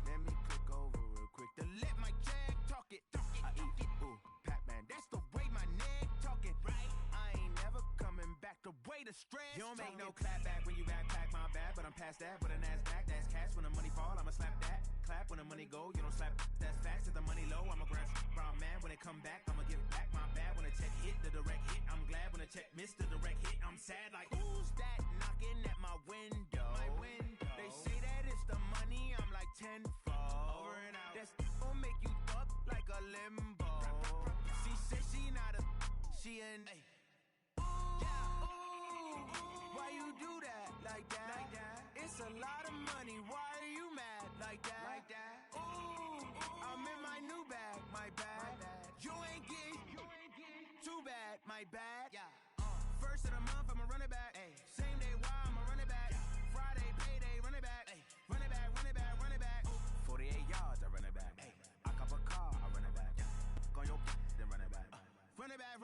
Let me click over real quick to let my jag talk it. I eat, ooh, Pac-Man, that's the way my neck talking. Right? I ain't never coming back the way the stress. You don't make no clap back when you backpack my bad, but I'm past that. But a NASDAQ, that's cash. When the money fall, I'ma slap that. Clap when the money go, you don't slap. That's facts. If the money low, I'ma grab brown man. When it come back, I'ma give back my bad. When the check hit, the direct hit. I'm glad when the check missed the direct hit. I'm sad like, who's that knocking at my window? My window. They say that it's the money, I'm like tenfold. Over and out. That's gon' make you up like a limbo. She said she not a, she an. Ooh, why you do that like that? It's a lot of money, why are you mad like that? Ooh, I'm in my new bag, my bad. You ain't get too bad, my bad. First of the month, I'ma run it back. Same day, why I'ma run it back. Friday, payday, run it back. Run it back, run it back, run it back. 48 yards, I run it back. I cop a car, I run it back. Go yo, then run it back. Run it back,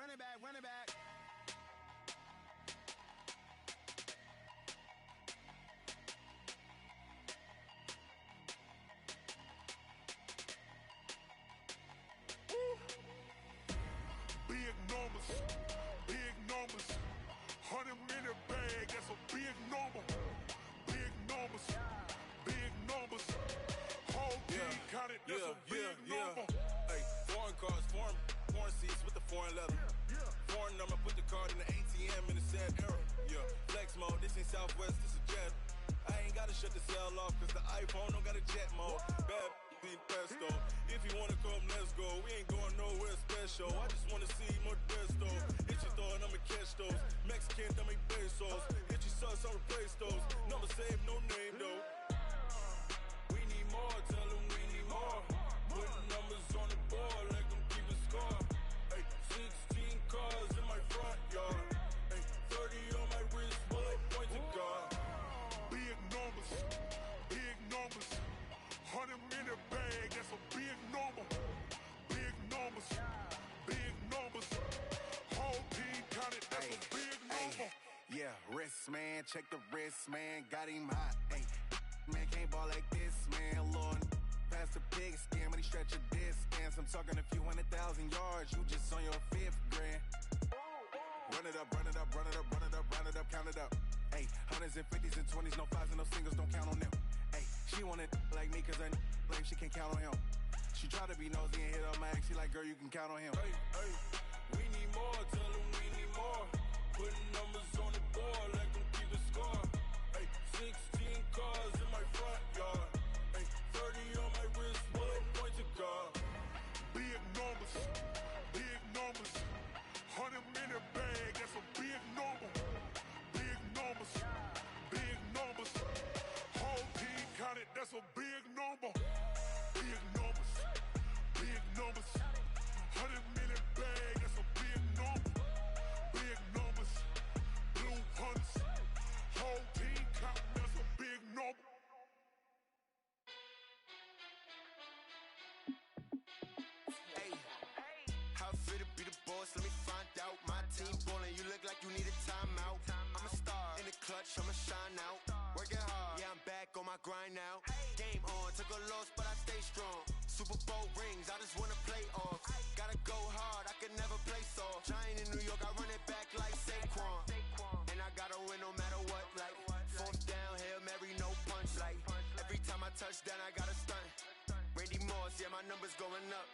Southwest, it's a jet. I ain't gotta shut the cell off, cause the iPhone don't got a jet mode. Bad be pesto. If you wanna come, let's go. We ain't going nowhere special. I just wanna see Modesto. If you thought I'ma catch those Mexican dummy pesos. If you saw some replace those. Number save, no name though. We need more, tell them we need more. Putting numbers on the board, like them keep a score. Ay, 16 cars in my front yard. Ay, 30 on my wrist, bullet point to God. Big numbers, 100 minute bag, that's a big number. Big numbers, whole team counted, that's a big number. Yeah, wrist man, check the wrist man, got him hot. Ay, man can't ball like this, man. Lord, pass the pig skin when he stretch a distance. I'm talking a few 100,000 yards, you just on your 5th grand. Run it up, run it up, run it up, run it up, run it up, count it up. Ay, hundreds and 50s and 20s, no 5s and no singles, don't count on them. Ay, she want it like me, cause I like she can't count on him. She try to be nosy and hit up my ex, she like, girl, you can count on him. Hey, hey, we need more, tell them we need more. Putting numbers on the board, like them keep a score. Hey, 16 cars in my front yard. Hey, 30 on my wrist, bullet point to God. Big numbers, 100 minute bag, that's a big number. Big numbers, whole team counted, that's a big number. Big numbers, 100 minute bag, that's a big number. Big numbers, blue hunters, whole team counting, that's a big number. Hey, how fit to be the boss? Let me find out. My team ballin', you look like you need a timeout. I'm a star in the clutch, I'ma shine out. Working hard, yeah, I'm back on my grind now. Game on, took a loss, but I stay strong. Super Bowl rings, I just wanna play off. Gotta go hard, I can never play soft. Giant in New York, I run it back like Saquon. And I gotta win no matter what, like 4th down, Hail Mary, no punch. Like every time I touch down, I gotta stunt. Randy Moss, yeah, my numbers going up.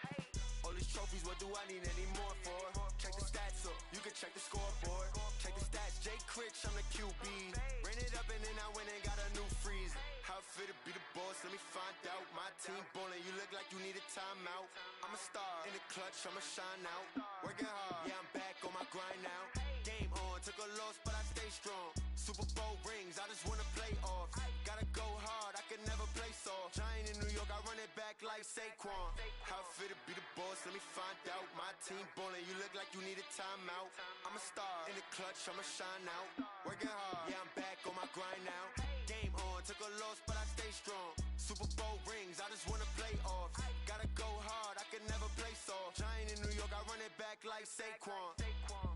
All these trophies, what do I need any more for? Check the stats up, you can check the scoreboard. Check the stats, Jay Critch, I'm the QB. Ran it up and then I went and got a new freeze. How fit to be the boss, let me find out. My team ballin', you look like you need a timeout. I'm a star in the clutch, I'ma shine out. Working hard, yeah, I'm back on my grind now. Game on, took a loss, but I stay strong. Super Bowl rings, I just wanna play off. Gotta go hard, I can never play soft. Giant in New York, I run it back like Saquon. How fit to be the boss, let me find out. My team ballin', you look like you need a timeout. I'm a star in the clutch, I'ma shine out. Working hard, yeah, I'm back on my grind now. Game on, took a loss, but I stay strong. Super Bowl rings, I just wanna play off. Gotta go hard, I can never play soft. Giant in New York, I run it back like Saquon.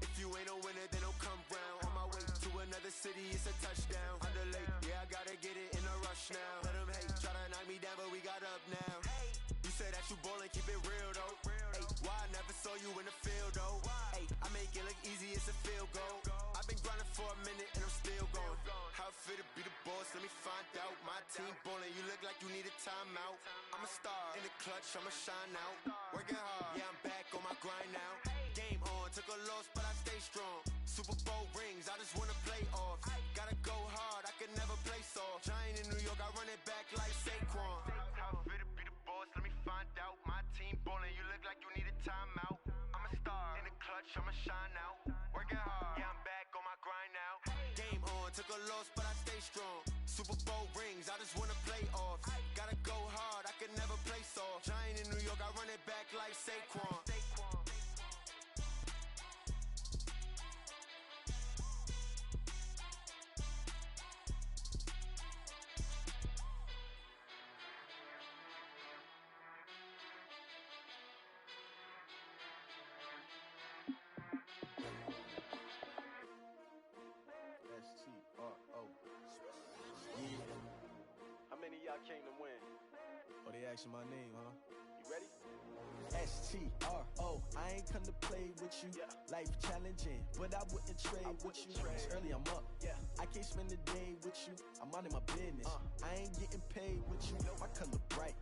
If you ain't a winner, then don't come round. On my way to another city, it's a touchdown. Underlay, yeah, I gotta get it in a rush now. Let them hate, try to knock me down, but we got up now. You say that you ballin', keep it real though. Hey, why I never saw you in the field though? Hey, I make it look easy, it's a field goal. I've been grinding for a minute and I'm still going. How fit to be the boss, let me find out. My team ballin', you look like you need a timeout. I'm a star in the clutch, I'ma shine out. Working hard, yeah, I'm back on my grind now. Game on, took a loss, but I stay strong. Super Bowl rings, I just wanna play off. Gotta go hard, I can never play soft. Giant in New York, I run it back like Saquon. How fit to be the boss, let me find out. My team ballin', you look like you need a timeout. I'm a star in the clutch, I'ma shine out. Working hard, yeah, I'm back on my grind now. Game on, took a loss, but I stay strong. Super Bowl rings, I just wanna play off. Gotta go hard, I can never play soft. Giant in New York, I run it back like Saquon. S-T-R-O. Yeah. How many of y'all came to win? Oh, they asking my name, huh? You ready? S-T-R-O. I ain't come to play with you. Yeah. Life challenging, but I wouldn't trade with you. It's early, I'm up. Yeah. I can't spend the day with you. I'm minding my business. I ain't getting paid with you. My color bright.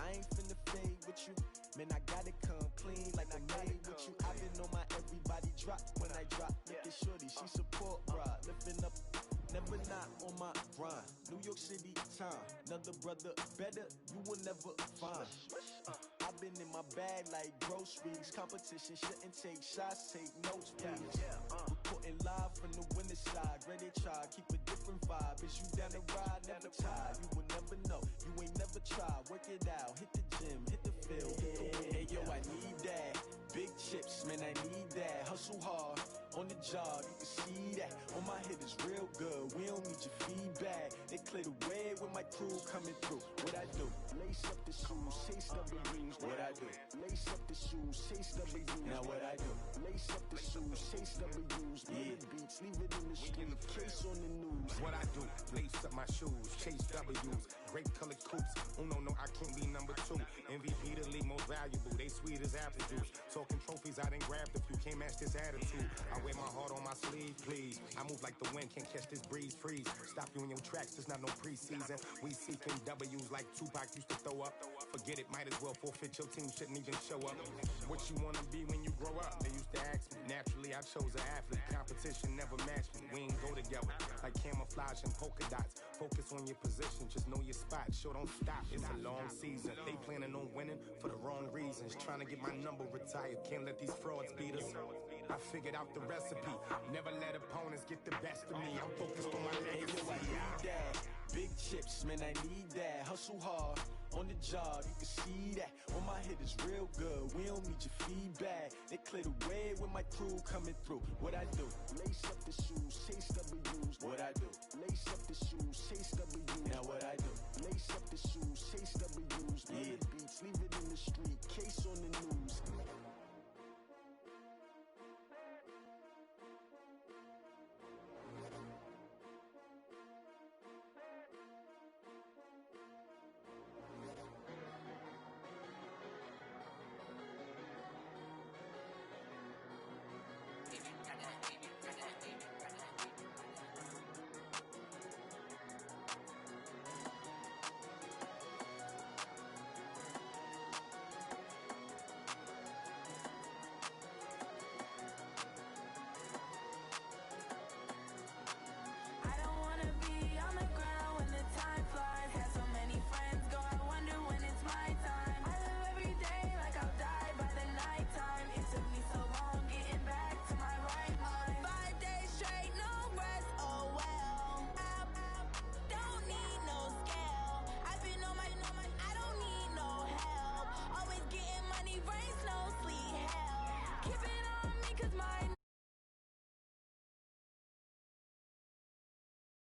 I ain't finna fade with you. Man, I gotta come clean like I'm made with you. I've been on my everybody drop when I drop. Look at shorty, she support, bruh. Lifting up, never not my grind. New York City time. Another brother better, you will never find. I've been in my bag like groceries. Competition shouldn't take shots, take notes, please. Reporting live from the winter side. Ready to try, keep a different vibe. Is you down the ride, never tired. You will never know, you ain't never tried. Work it out, hit the gym, hit the field. Hey yo, I need that. Big chips, man, I need that. Hustle hard, on the job, you can see that. On my hit is real good, we don't need your feedback. They clear the way with my crew coming through. What I do? Lace up the shoes, chase W's. What I do? Lace up the shoes, chase W's. Now what I do? Lace up the shoes, chase W's. Yeah. Beats, leave it in the street, case on the news. What I do? Lace up my shoes, chase W's. Grape colored coops. Uno, no, I can't be number 2. MVP the league most valuable. They sweet as apple juice. Talking trophies, I done grabbed a few. Can't match this attitude. I wear my heart on my sleeve, please. I move like the wind, can't catch this breeze, freeze. Stop you in your tracks, there's not no preseason. We seeking W's like Tupac used to throw up. Forget it, might as well forfeit, your team shouldn't even show up. What you wanna be when you grow up? They used to ask me. Naturally, I chose an athlete. Competition never matched me. We ain't go together like camouflage and polka dots. Focus on your position, just know your spot. Sure, don't stop, it's a long season. They planning on winning for the wrong reasons. Trying to get my number retired, can't let these frauds beat us. I figured out the recipe. Never let opponents get the best of me. I'm focused on my legacy. I need that. Big chips, man, I need that. Hustle hard, on the job, you can see that. On my hit is real good, we don't need your feedback. They clear the way with my crew coming through. What I do?